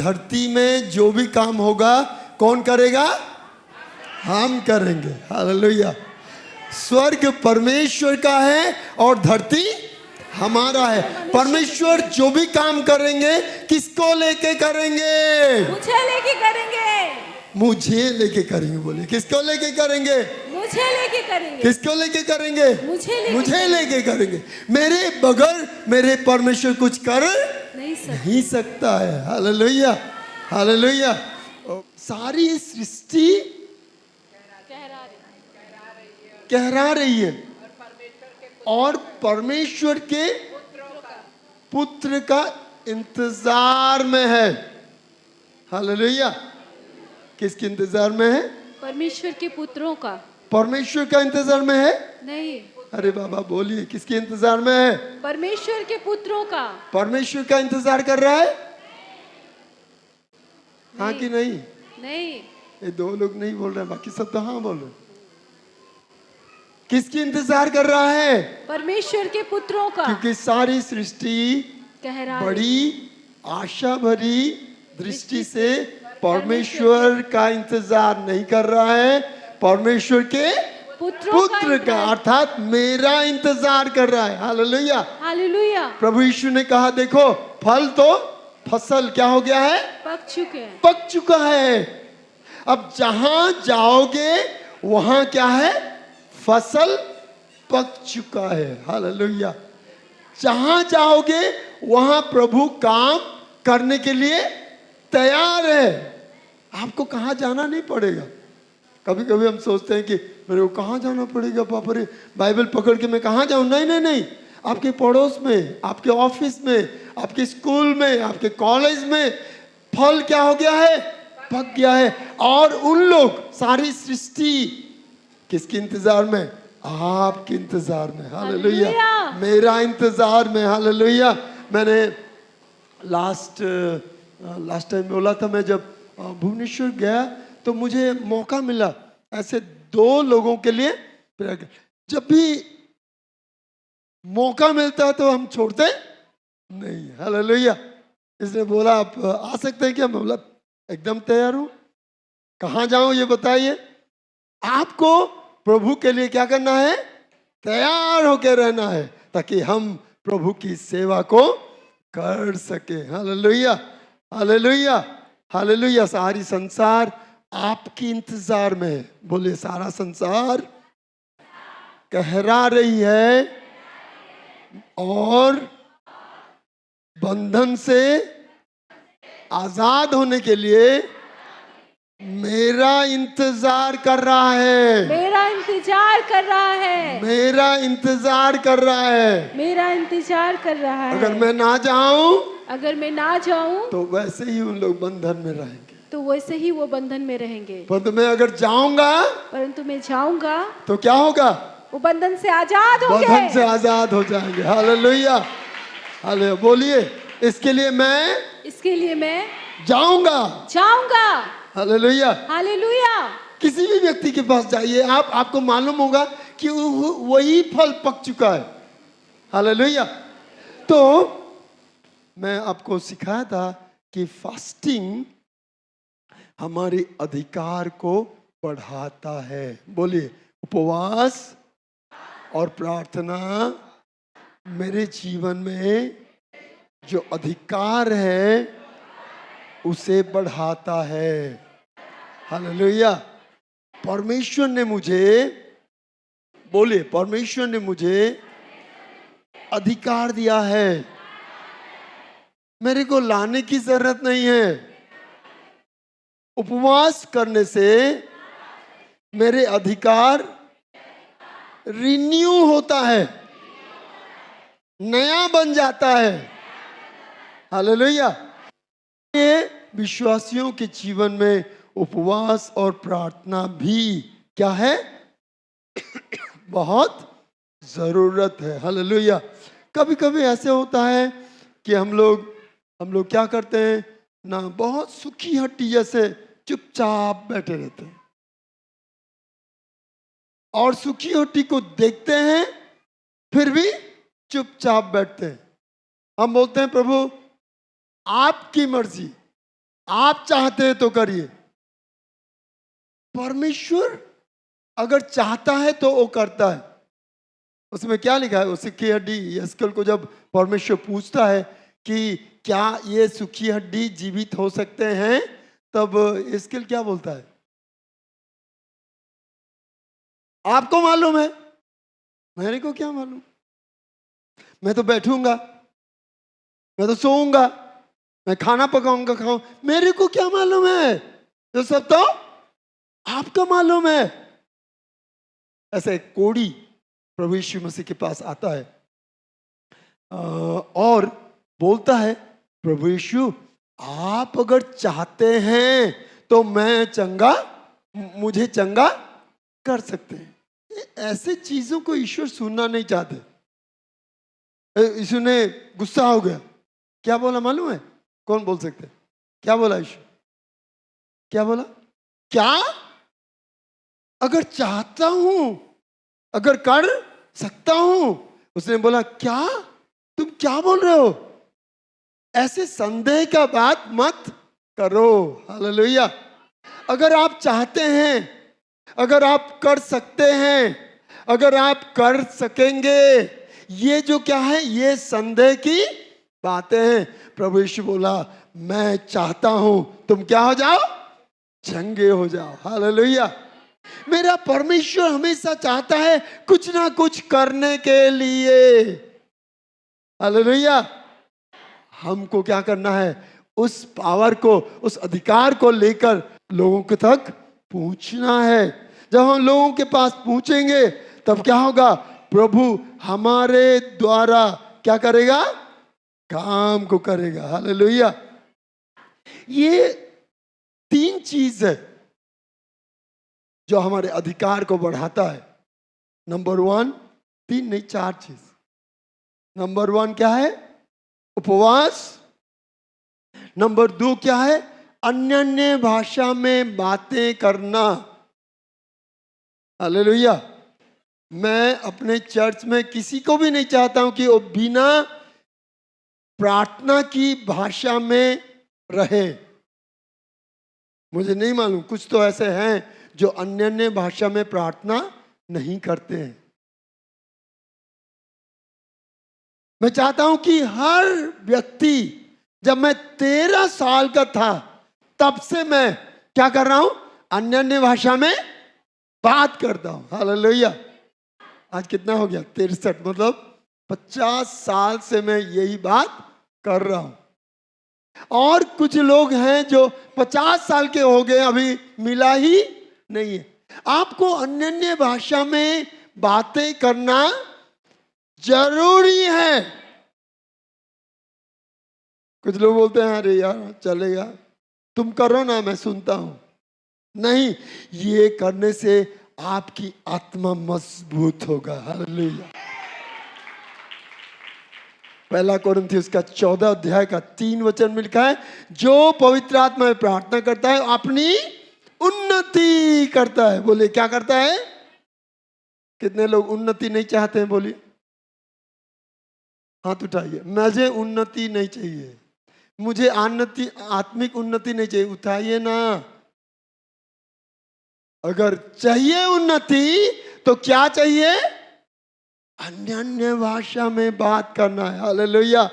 धरती में जो भी काम होगा कौन करेगा? हम करेंगे। हालेलुया। स्वर्ग परमेश्वर का है और धरती हमारा है। परमेश्वर जो भी काम करेंगे किसको लेके करेंगे? मुझे लेके करेंगे। मुझे लेके करेंगे। बोले किसको लेके करेंगे? मुझे लेके करेंगे। किसको लेके करेंगे? मुझे लेके करेंगे। मेरे बगैर मेरे परमेश्वर कुछ कर नहीं सकता है। Hallelujah, hallelujah. सारी सृष्टि कहरा रही है और परमेश्वर के पुत्र का इंतजार में है। हालेलुया। किसके इंतजार में है? परमेश्वर के पुत्रों का। परमेश्वर का इंतजार में है? नहीं। अरे बाबा बोलिए, किसके इंतजार में है? परमेश्वर के पुत्रों का। परमेश्वर का इंतजार कर रहा है? हाँ कि नहीं? नहीं। ये दो लोग नहीं बोल रहे, बाकी सब तो हाँ बोल रहे। किसकी इंतजार कर रहा है? परमेश्वर के पुत्रों का। क्योंकि सारी सृष्टि बड़ी आशा भरी दृष्टि से परमेश्वर का इंतजार नहीं कर रहा है, परमेश्वर के पुत्र का अर्थात मेरा इंतजार कर रहा है। Hallelujah, hallelujah. प्रभु यीशु ने कहा देखो फल तो फसल क्या हो गया है? पक चुका है। अब जहां जाओगे वहां क्या है? फसल पक चुका है। हालेलुया। जहां जाओगे वहां प्रभु काम करने के लिए तैयार है। आपको कहां जाना नहीं पड़ेगा। कभी कभी हम सोचते हैं कि मेरे को कहां जाना पड़ेगा, बाप रे बाइबल पकड़ के मैं कहां जाऊं। नहीं नहीं नहीं, आपके पड़ोस में, आपके ऑफिस में, आपके स्कूल में, आपके कॉलेज में फल क्या हो गया है? पक गया है। और उन लोग सारी सृष्टि किसके इंतजार में? आपके इंतजार में। हालेलुया। मेरा इंतजार में। हालेलुया। मैंने लास्ट टाइम बोला था, मैं जब भुवनेश्वर गया तो मुझे मौका मिला ऐसे दो लोगों के लिए। जब भी मौका मिलता है तो हम छोड़ते नहीं। हालेलुया। इसने बोला आप आ सकते हैं क्या? मैं बोला एकदम तैयार हूं। कहां जाऊं ये बताइए। आपको प्रभु के लिए क्या करना है? तैयार होकर रहना है ताकि हम प्रभु की सेवा को कर सके। Hallelujah, hallelujah, hallelujah. सारी संसार आपकी इंतजार में है। बोले सारा संसार कहरा रही है और बंधन से आजाद होने के लिए मेरा इंतजार कर रहा है। मेरा इंतजार कर रहा है। मेरा इंतजार कर रहा है। मेरा इंतजार कर रहा है। अगर मैं ना जाऊं तो वैसे ही उन लोग बंधन में रहेंगे। तो वैसे ही वो बंधन में रहेंगे। परंतु मैं अगर जाऊंगा तो क्या होगा? वो बंधन से आजाद होंगे। बंधन से आजाद हो जाएंगे। Hallelujah, hallelujah. बोलिए इसके लिए मैं जाऊंगा। Hallelujah, hallelujah. किसी भी व्यक्ति के पास जाइए आपको मालूम होगा कि वही फल पक चुका है। हालेलुया। तो मैं आपको सिखाया था कि फास्टिंग हमारे अधिकार को बढ़ाता है। बोलिए उपवास और प्रार्थना मेरे जीवन में जो अधिकार है उसे बढ़ाता है। हालेलुया। परमेश्वर ने मुझे अधिकार दिया है। मेरे को लाने की जरूरत नहीं है। उपवास करने से मेरे अधिकार रिन्यू होता है, नया बन जाता है। हालेलुया। ये विश्वासियों के जीवन में उपवास और प्रार्थना भी क्या है? बहुत जरूरत है। हालेलुया। कभी कभी ऐसे होता है कि हम लोग क्या करते हैं ना, बहुत सुखी हड्डी जैसे चुपचाप बैठे रहते हैं और सुखी हड्डी को देखते हैं फिर भी चुपचाप बैठते हैं। हम बोलते हैं प्रभु आपकी मर्जी, आप चाहते हैं तो करिए। परमेश्वर अगर चाहता है तो वो करता है। उसमें क्या लिखा है? उस सुखी हड्डी यस्कल को जब परमेश्वर पूछता है कि क्या ये सुखी हड्डी जीवित हो सकते हैं, तब यस्कल क्या बोलता है? आपको मालूम है, मेरे को क्या मालूम। मैं तो बैठूंगा, मैं तो सोऊंगा, मैं खाना पकाऊंगा, खाऊं, मेरे को क्या मालूम है? ये सब तो आपका मालूम है। ऐसे कोड़ी प्रभु यीशु मसीह के पास आता है और बोलता है, प्रभु यीशु आप अगर चाहते हैं तो मैं चंगा, मुझे चंगा कर सकते हैं। ऐसे चीजों को ईश्वर सुनना नहीं चाहते। यीशु ने गुस्सा हो गया, क्या बोला मालूम है? कौन बोल सकते? क्या बोला यीशु? क्या बोला? क्या अगर चाहता हूं, अगर कर सकता हूं? उसने बोला क्या? तुम क्या बोल रहे हो? ऐसे संदेह का बात मत करो। हालेलुया। अगर आप चाहते हैं, अगर आप कर सकते हैं, अगर आप कर सकेंगे, ये जो क्या है, ये संदेह की बातें हैं। प्रभु यीशु बोला मैं चाहता हूं तुम क्या हो जाओ? चंगे हो जाओ। हालेलुया। मेरा परमेश्वर हमेशा चाहता है कुछ ना कुछ करने के लिए। हालेलुया। हमको क्या करना है? उस पावर को, उस अधिकार को लेकर लोगों के तक पहुंचना है। जब हम लोगों के पास पहुंचेंगे तब क्या होगा? प्रभु हमारे द्वारा क्या करेगा? काम को करेगा। हालेलुया। ये 3 चीज है जो हमारे अधिकार को बढ़ाता है। नंबर 1, 3 नहीं 4 चीज। नंबर 1 क्या है? उपवास। नंबर 2 क्या है? अन्य भाषा में बातें करना। हालेलुया। मैं अपने चर्च में किसी को भी नहीं चाहता हूं कि वो बिना प्रार्थना की भाषा में रहे। मुझे नहीं मालूम, कुछ तो ऐसे हैं जो अन्य भाषा में प्रार्थना नहीं करते हैं। मैं चाहता हूं कि हर व्यक्ति, जब मैं 13 साल का था तब से मैं क्या कर रहा हूं? अन्य भाषा में बात करता हूं। हालेलुया। आज कितना हो गया? 63, मतलब 50 साल से मैं यही बात कर रहा हूं। और कुछ लोग हैं जो 50 साल के हो गए, अभी मिला ही नहीं है। आपको अन्य भाषा में बातें करना जरूरी है। कुछ लोग बोलते हैं अरे यार चलेगा, तुम करो ना, मैं सुनता हूं। नहीं, ये करने से आपकी आत्मा मजबूत होगा। हालेलुया। 1 कोरिन्थियों का 14 अध्याय का 3 वचन में लिखा है, जो पवित्र आत्मा में प्रार्थना करता है अपनी उन्नति करता है। बोले क्या करता है? कितने लोग उन्नति नहीं चाहते हैं? बोलिए, हाथ उठाइए। मुझे उन्नति नहीं चाहिए, मुझे आत्मिक उन्नति नहीं चाहिए। उठाइए ना। अगर चाहिए उन्नति तो क्या चाहिए? अन्य भाषा में बात करना है। हालेलुया।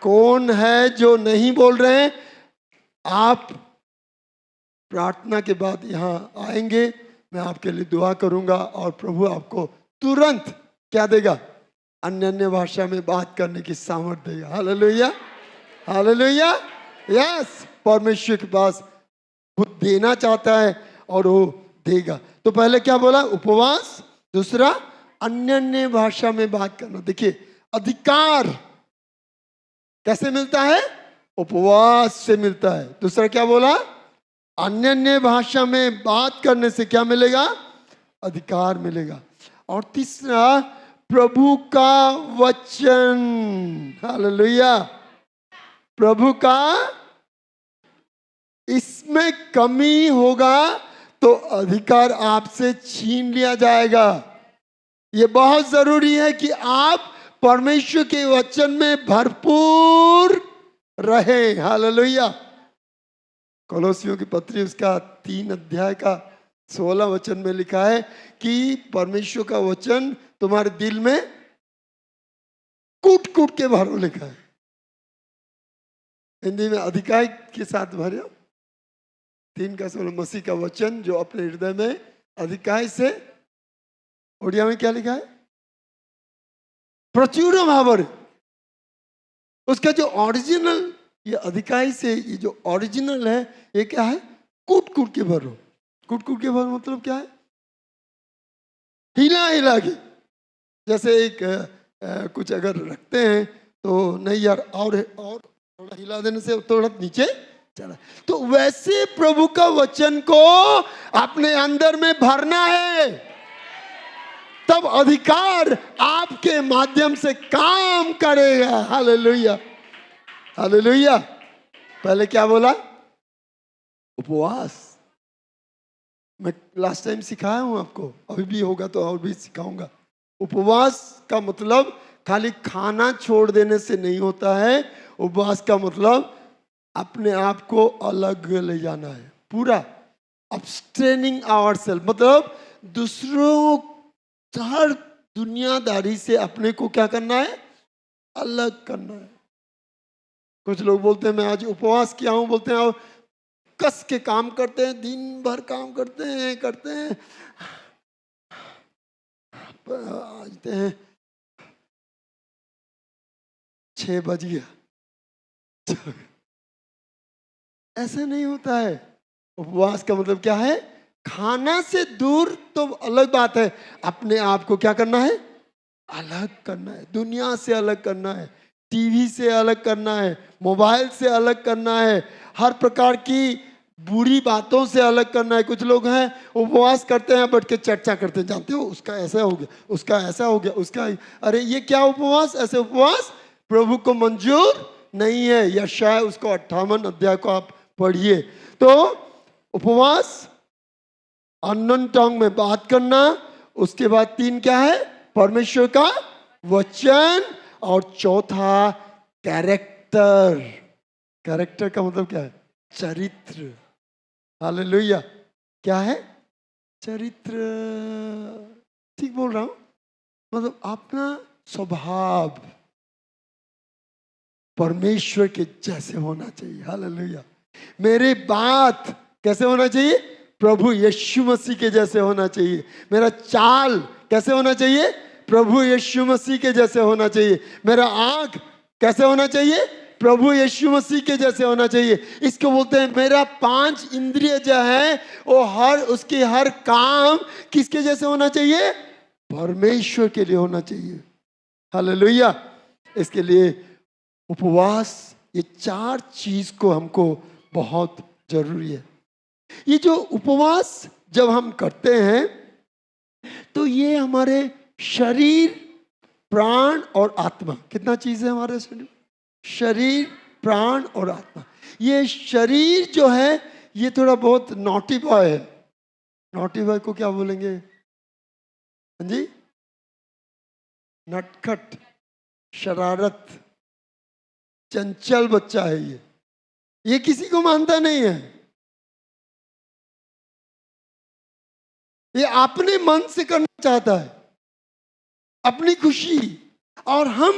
कौन है जो नहीं बोल रहे हैं? आप प्रार्थना के बाद यहाँ आएंगे, मैं आपके लिए दुआ करूंगा और प्रभु आपको तुरंत क्या देगा? अन्य भाषा में बात करने की सामर्थ्य देगा। हालेलुया। हालेलुया। यस, परमेश्वर के पास वो देना चाहता है और वो देगा। तो पहले क्या बोला? उपवास। दूसरा, अन्य भाषा में बात करना। देखिए, अधिकार कैसे मिलता है? उपवास से मिलता है। दूसरा क्या बोला? अन्य भाषा में बात करने से क्या मिलेगा? अधिकार मिलेगा। और तीसरा, प्रभु का वचन। हालेलुया। प्रभु का, इसमें कमी होगा तो अधिकार आपसे छीन लिया जाएगा। ये बहुत जरूरी है कि आप परमेश्वर के वचन में भरपूर रहें। हालेलुया। कोलोसियों की पत्री उसका 3 अध्याय का 16 वचन में लिखा है कि परमेश्वर का वचन तुम्हारे दिल में कूट कूट के भरो, लिखा है। हिंदी में अधिकाई के साथ भरो। 3 का 16 मसीह का वचन जो अपने हृदय में अधिकाई से, उड़िया में क्या लिखा है? प्रचुर भावर। उसका जो ओरिजिनल, ये अधिकाई से ये जो ओरिजिनल है, ये क्या है? कूट कूट के भरो। कूट कूट के भरो मतलब क्या है? हिला हिला के। जैसे एक कुछ अगर रखते हैं तो नहीं यार, और थोड़ा हिला देने से थोड़ा नीचे चला, तो वैसे प्रभु का वचन को अपने अंदर में भरना है, तब अधिकार आपके माध्यम से काम करेगा। Hallelujah, hallelujah. पहले क्या बोला? उपवास। मैं लास्ट टाइम सिखाया हूं आपको, अभी भी होगा तो और भी सिखाऊंगा। उपवास का मतलब खाली खाना छोड़ देने से नहीं होता है। उपवास का मतलब अपने आप को अलग ले जाना है, पूरा अब्सटेनिंग आवरसेल्फ, मतलब दूसरों हर दुनियादारी से अपने को क्या करना है? अलग करना है। कुछ लोग बोलते हैं मैं आज उपवास किया हूं, बोलते हैं और कस के काम करते हैं, दिन भर काम करते हैं आते हैं 6 बज गया। ऐसा नहीं होता है। उपवास का मतलब क्या है? खाना से दूर तो अलग बात है, अपने आप को क्या करना है? अलग करना है, दुनिया से अलग करना है, टीवी से अलग करना है, मोबाइल से अलग करना है, हर प्रकार की बुरी बातों से अलग करना है। कुछ लोग हैं उपवास करते हैं, बैठ के चर्चा करते हैं, जानते हो उसका ऐसा हो गया, उसका ऐसा हो गया, उसका, अरे ये क्या उपवास? ऐसे उपवास प्रभु को मंजूर नहीं है। यशायाह उसको 58 अध्याय को आप पढ़िए। तो उपवास, अननोन टंग में बात करना, उसके बाद 3 क्या है? परमेश्वर का वचन, और चौथा कैरेक्टर। कैरेक्टर का मतलब क्या है? चरित्र। हालेलुया। क्या है? चरित्र। ठीक बोल रहा हूं? मतलब अपना स्वभाव परमेश्वर के जैसे होना चाहिए। हालेलुया। मेरी बात कैसे होना चाहिए? प्रभु यीशु मसीह के जैसे होना चाहिए। मेरा चाल कैसे होना चाहिए? प्रभु यीशु मसीह के जैसे होना चाहिए। मेरा आंख कैसे होना चाहिए? प्रभु यीशु मसीह के जैसे होना चाहिए। इसको बोलते हैं मेरा 5 इंद्रिय जो है वो उसकी हर काम किसके जैसे होना चाहिए? परमेश्वर के लिए होना चाहिए। हालेलुया। इसके लिए उपवास, ये 4 चीज को हमको बहुत जरूरी है। ये जो उपवास जब हम करते हैं तो ये हमारे शरीर, प्राण और आत्मा, कितना चीज है हमारे शरीर, प्राण और आत्मा। ये शरीर जो है ये थोड़ा बहुत नॉटी बॉय है। नॉटी बॉय को क्या बोलेंगे? हाँ जी, नटखट, शरारत, चंचल बच्चा है ये किसी को मानता नहीं है। ये अपने मन से करना चाहता है, अपनी खुशी। और हम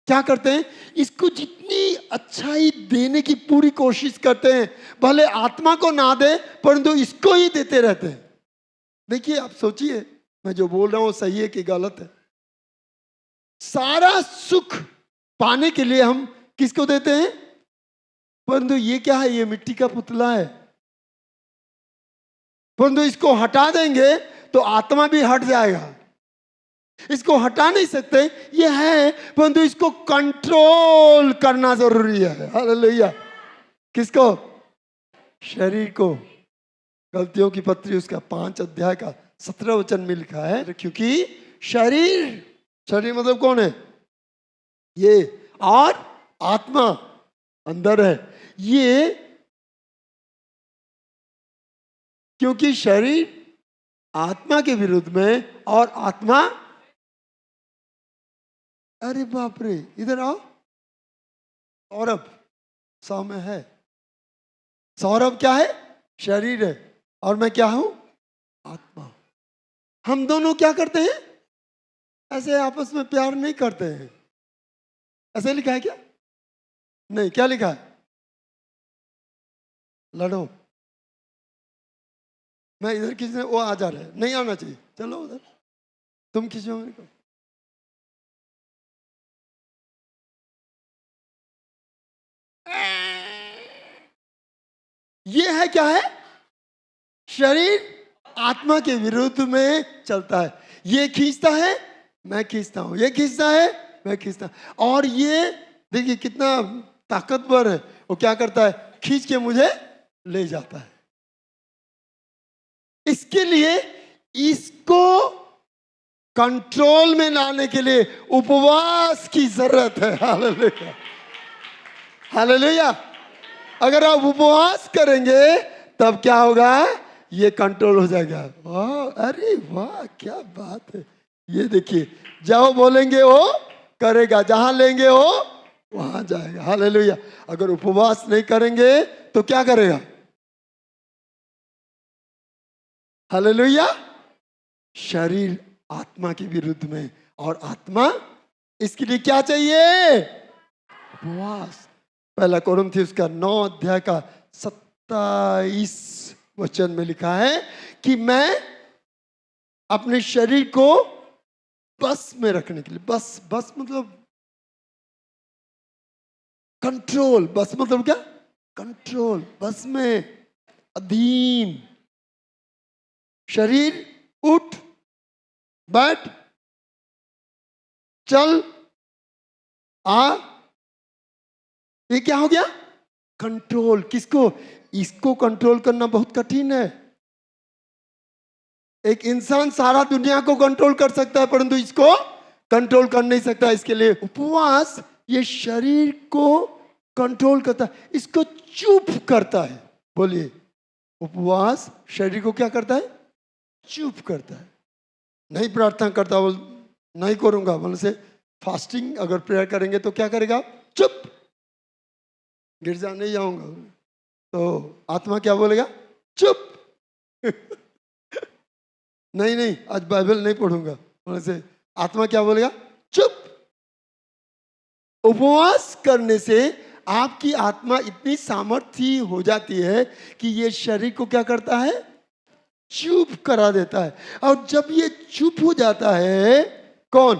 क्या करते हैं? इसको जितनी अच्छाई देने की पूरी कोशिश करते हैं, भले आत्मा को ना दे परंतु इसको ही देते रहते हैं। देखिए आप सोचिए मैं जो बोल रहा हूं सही है कि गलत है। सारा सुख पाने के लिए हम किसको देते हैं? परंतु ये क्या है? ये मिट्टी का पुतला है। परंतु इसको हटा देंगे तो आत्मा भी हट जाएगा। इसको हटा नहीं सकते, ये है, परंतु इसको कंट्रोल करना जरूरी है। हालेलुया। किसको? शरीर को। गलतियों की पत्री उसका 5 अध्याय का 17 वचन में लिखा है, क्योंकि शरीर मतलब कौन है? ये, और आत्मा अंदर है। ये क्योंकि शरीर आत्मा के विरुद्ध में और आत्मा, अरे बाप रे, इधर आओ। और अब 100 में है सौरभ क्या है? शरीर है, और मैं क्या हूं? आत्मा। हम दोनों क्या करते हैं? ऐसे आपस में प्यार नहीं करते हैं। ऐसे लिखा है क्या? नहीं, क्या लिखा है? लड़ो। मैं इधर किसी, वो आ जा रहे हैं, नहीं आना चाहिए, चलो उधर, तुम खींचो मेरे को। ये है क्या है? शरीर आत्मा के विरुद्ध में चलता है। ये खींचता है, मैं खींचता हूं, ये खींचता है, मैं खींचता हूं। और ये देखिए कितना ताकतवर है, वो क्या करता है? खींच के मुझे ले जाता है। इसके लिए इसको कंट्रोल में लाने के लिए उपवास की जरूरत है। Hallelujah, hallelujah. अगर आप उपवास करेंगे तब क्या होगा? ये कंट्रोल हो जाएगा। वाह, अरे वाह, क्या बात है। ये देखिए, जहां बोलेंगे वो करेगा, जहां लेंगे वो वहां जाएगा। हालेलुया। अगर उपवास नहीं करेंगे तो क्या करेगा? हालेलुया। शरीर आत्मा के विरुद्ध में, और आत्मा, इसके लिए क्या चाहिए? उपवास। पहला कोरिन्थियों का 9 अध्याय का 27 वचन में लिखा है कि मैं अपने शरीर को बस में रखने के लिए, बस मतलब कंट्रोल, बस मतलब क्या? कंट्रोल, बस में, अधीन। शरीर उठ, बैठ, चल, आ, ये क्या हो गया? कंट्रोल। किसको? इसको कंट्रोल करना बहुत कठिन है। एक इंसान सारा दुनिया को कंट्रोल कर सकता है, परंतु इसको कंट्रोल कर नहीं सकता। इसके लिए उपवास ये शरीर को कंट्रोल करता है, इसको चुप करता है। बोलिए, उपवास शरीर को क्या करता है? चुप करता है। नहीं प्रार्थना करता, वो नहीं करूंगा बोले से, फास्टिंग अगर प्रेयर करेंगे तो क्या करेगा? चुप, गिरजा नहीं जाऊंगा। तो आत्मा क्या बोलेगा? चुप। नहीं, आज बाइबल नहीं पढ़ूंगा बोले से, आत्मा क्या बोलेगा? चुप। उपवास करने से आपकी आत्मा इतनी सामर्थ्य हो जाती है कि ये शरीर को क्या करता है? चुप करा देता है। और जब ये चुप हो जाता है, कौन?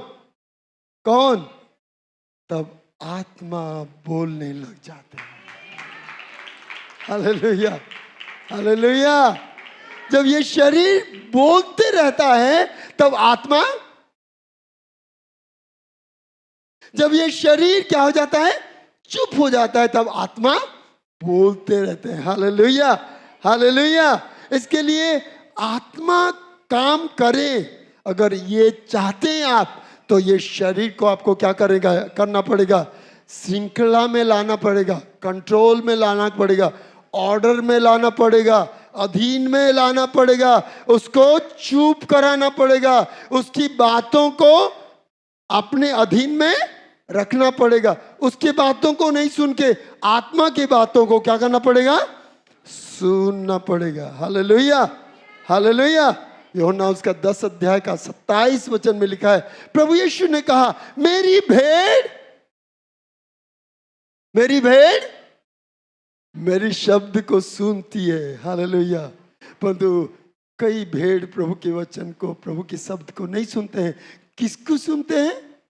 तब आत्मा बोलने लग जाते हैं। Hallelujah, hallelujah. जब ये शरीर बोलते रहता है तब आत्मा, जब ये शरीर क्या हो जाता है? चुप हो जाता है, तब आत्मा बोलते रहते हैं। Hallelujah, hallelujah. इसके लिए आत्मा काम करे, अगर ये चाहते हैं आप, तो ये शरीर को आपको क्या करना पड़ेगा? श्रृंखला में लाना पड़ेगा, कंट्रोल में लाना पड़ेगा, ऑर्डर में लाना पड़ेगा, अधीन में लाना पड़ेगा, उसको चुप कराना पड़ेगा, उसकी बातों को अपने अधीन में रखना पड़ेगा। उसकी बातों को नहीं सुन के आत्मा की बातों को क्या करना पड़ेगा? सुनना पड़ेगा। Hallelujah, hallelujah. यूहन्ना उसका 10 अध्याय का 27 वचन में लिखा है, प्रभु यीशु ने कहा, मेरी भेड़ मेरी शब्द को सुनती है। हालेलुया। परंतु कई भेड़ प्रभु के वचन को, प्रभु के शब्द को नहीं सुनते हैं। किसको सुनते हैं?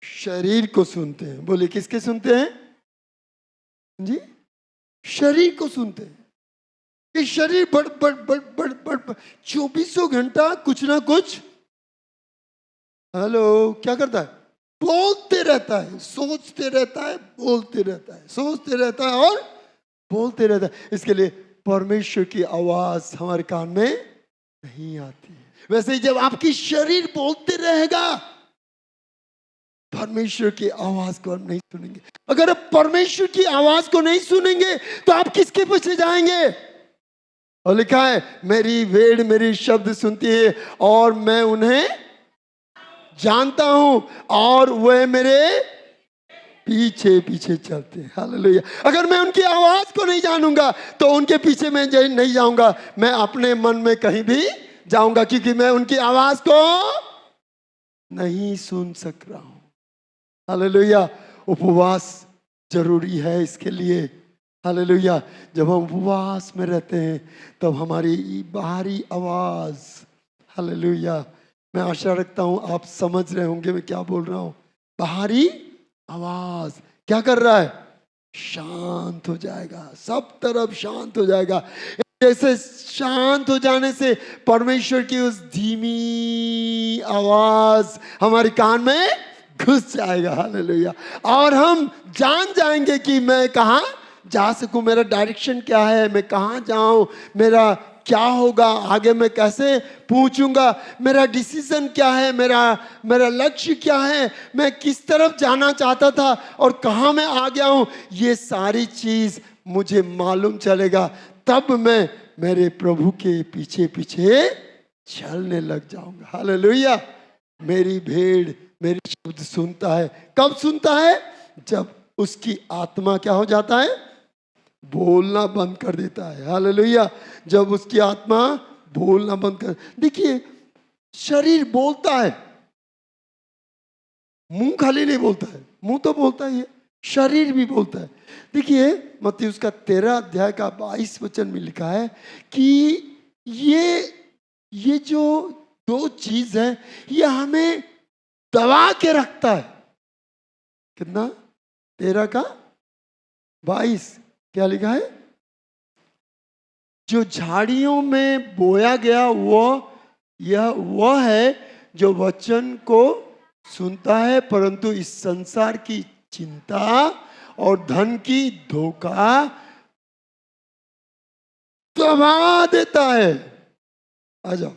शरीर को सुनते हैं। बोलिए, किसके सुनते हैं जी? शरीर को सुनते हैं। ये शरीर बड़ 24 घंटा कुछ ना कुछ, हेलो, क्या करता है? बोलते रहता है, सोचते रहता है, बोलते रहता है, सोचते रहता है और बोलते रहता है। इसके लिए परमेश्वर की आवाज हमारे कान में नहीं आती है। वैसे ही जब आपकी शरीर बोलते रहेगा, परमेश्वर की आवाज को हम नहीं सुनेंगे। अगर आप परमेश्वर की आवाज को नहीं सुनेंगे तो आप किसके पीछे जाएंगे? और लिखा है, मेरी भेड़ मेरी शब्द सुनती है और मैं उन्हें जानता हूं और वे मेरे पीछे पीछे चलते हैं। हालेलुया। अगर मैं उनकी आवाज को नहीं जानूंगा तो उनके पीछे मैं नहीं जाऊंगा, मैं अपने मन में कहीं भी जाऊंगा, क्योंकि मैं उनकी आवाज को नहीं सुन सक रहा हूं। हालेलुया। उपवास जरूरी है इसके लिए। हालेलुया। जब हम उपवास में रहते हैं तब हमारी बाहरी आवाज, हालेलुया, मैं आशा रखता हूं आप समझ रहे होंगे मैं क्या बोल रहा हूं। बाहरी आवाज क्या कर रहा है? शांत हो जाएगा, सब तरफ शांत हो जाएगा। जैसे शांत हो जाने से परमेश्वर की उस धीमी आवाज हमारे कान में घुस जाएगा। हालेलुया। और हम जान जाएंगे कि मैं कहाँ जा सकूं, मेरा डायरेक्शन क्या है, मैं कहाँ जाऊं, मेरा क्या होगा, आगे मैं कैसे पूछूंगा, मेरा डिसीजन क्या है, मेरा लक्ष्य क्या है, मैं किस तरफ जाना चाहता था और कहाँ मैं आ गया हूं, ये सारी चीज मुझे मालूम चलेगा। तब मैं मेरे प्रभु के पीछे पीछे चलने लग जाऊंगा। हालेलुया। मेरी भेड़ मेरी शब्द सुनता है। कब सुनता है? जब उसकी आत्मा क्या हो जाता है? बोलना बंद कर देता है। हालेलुया। जब उसकी आत्मा बोलना बंद कर, देखिए शरीर बोलता है, मुंह खाली नहीं बोलता है, मुंह तो बोलता ही है, शरीर भी बोलता है। देखिए मत्ती उसका 13 अध्याय का 22 वचन में लिखा है कि ये जो दो चीज है ये हमें दबा के रखता है। कितना? 13 का 22 क्या लिखा है? जो झाड़ियों में बोया गया वह है जो वचन को सुनता है, परंतु इस संसार की चिंता और धन की धोखा दबा देता है। आ जाओ।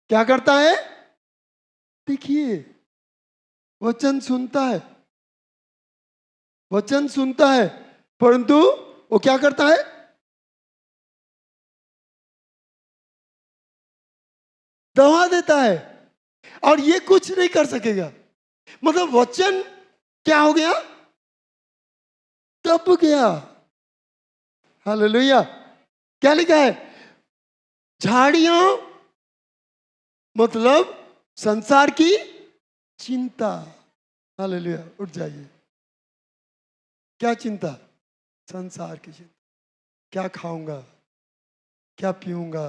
क्या करता है? देखिए वचन सुनता है, वचन सुनता है, परंतु वो क्या करता है? दबा देता है और ये कुछ नहीं कर सकेगा। मतलब वचन क्या हो गया? दब गया। हालेलुया। क्या लिखा है? झाड़ियां मतलब संसार की चिंता। हालेलुया। उठ जाइए। क्या चिंता? संसार की चिंता। क्या खाऊंगा, क्या पीऊंगा,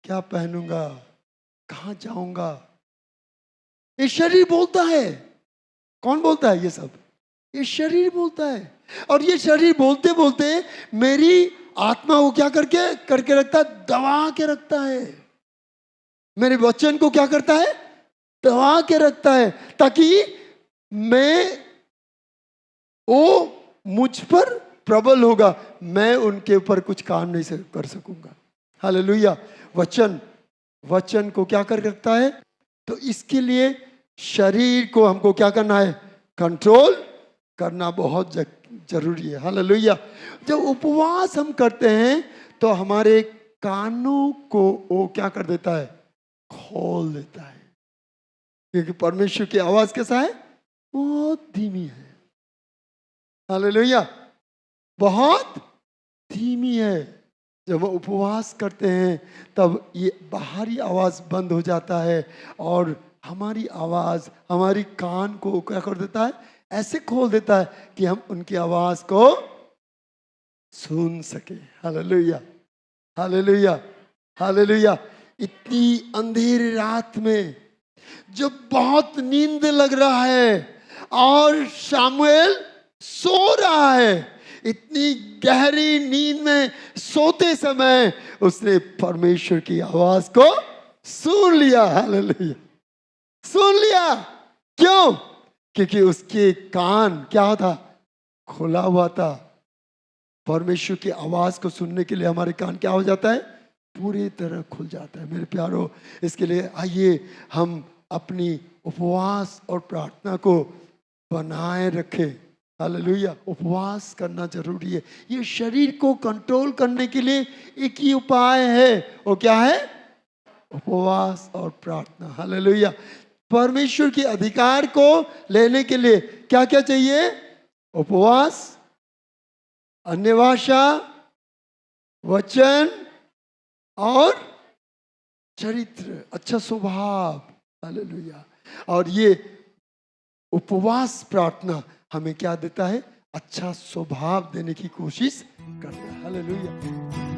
क्या पहनूंगा, कहां जाऊंगा। ये शरीर बोलता है। कौन बोलता है ये सब? ये शरीर बोलता है। और ये शरीर बोलते बोलते मेरी आत्मा को क्या करके रखता है? दबा के रखता है। मेरे वचन को क्या करता है? दबा के रखता है, ताकि वो मुझ पर प्रबल होगा, मैं उनके ऊपर कुछ काम नहीं कर सकूंगा। हालेलुया। वचन को क्या कर रखता है? तो इसके लिए शरीर को हमको क्या करना है? कंट्रोल करना बहुत जरूरी है। हालेलुया। जब उपवास हम करते हैं तो हमारे कानों को वो क्या कर देता है? खोल देता है, क्योंकि परमेश्वर की आवाज कैसा है? बहुत धीमी है। हालेलुया। बहुत धीमी है। जब हम उपवास करते हैं तब ये बाहरी आवाज बंद हो जाता है और हमारी आवाज हमारी कान को क्या कर देता है? ऐसे खोल देता है कि हम उनकी आवाज को सुन सके। हालेलुया। हालेलुया। हालेलुया। इतनी अंधेरी रात में जब बहुत नींद लग रहा है और शामुएल सो रहा है, इतनी गहरी नींद में सोते समय उसने परमेश्वर की आवाज को सुन लिया। हालेलुया। सुन लिया। क्यों? क्योंकि उसके कान क्या था? खुला हुआ था। परमेश्वर की आवाज को सुनने के लिए हमारे कान क्या हो जाता है? पूरी तरह खुल जाता है। मेरे प्यारो, इसके लिए आइए हम अपनी उपवास और प्रार्थना को बनाए रखें। हालेलुया। उपवास करना जरूरी है। ये शरीर को कंट्रोल करने के लिए एक ही उपाय है, वो क्या है? उपवास और प्रार्थना। हालेलुया। परमेश्वर के अधिकार को लेने के लिए क्या क्या चाहिए? उपवास, अन्य भाषा, वचन और चरित्र, अच्छा स्वभाव। हालेलुया। और ये उपवास प्रार्थना हमें क्या देता है? अच्छा स्वभाव देने की कोशिश करता है। हालेलुया।